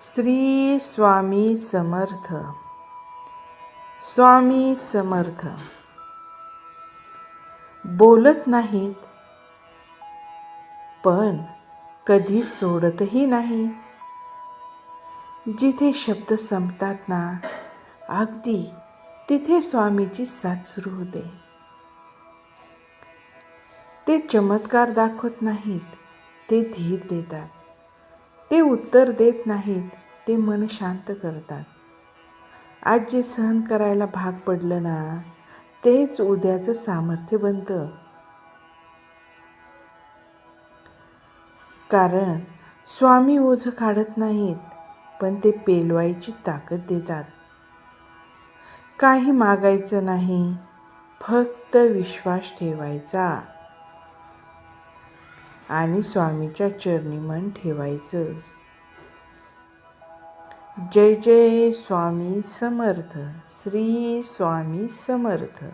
श्री स्वामी समर्थ. स्वामी समर्थ. बोलत नाहीत पण कधी सोडतही नाही. जिथे शब्द संपतात ना, अगदी तिथे स्वामीची साथ सुरू होते. ते चमत्कार दाखवत नाहीत, ते धीर देतात. ते उत्तर देत नाहीत, ते मन शांत करतात. आज जे सहन करायला भाग पडलं ना, तेच उद्याचं सामर्थ्य बनतं. कारण स्वामी ओझं काढत नाहीत, पण ते पेलवायची ताकद देतात. काही मागायचं नाही, फक्त विश्वास ठेवायचा आणि स्वामीच्या चरणी मन ठेवायचं. जय जय स्वामी समर्थ. श्री स्वामी समर्थ.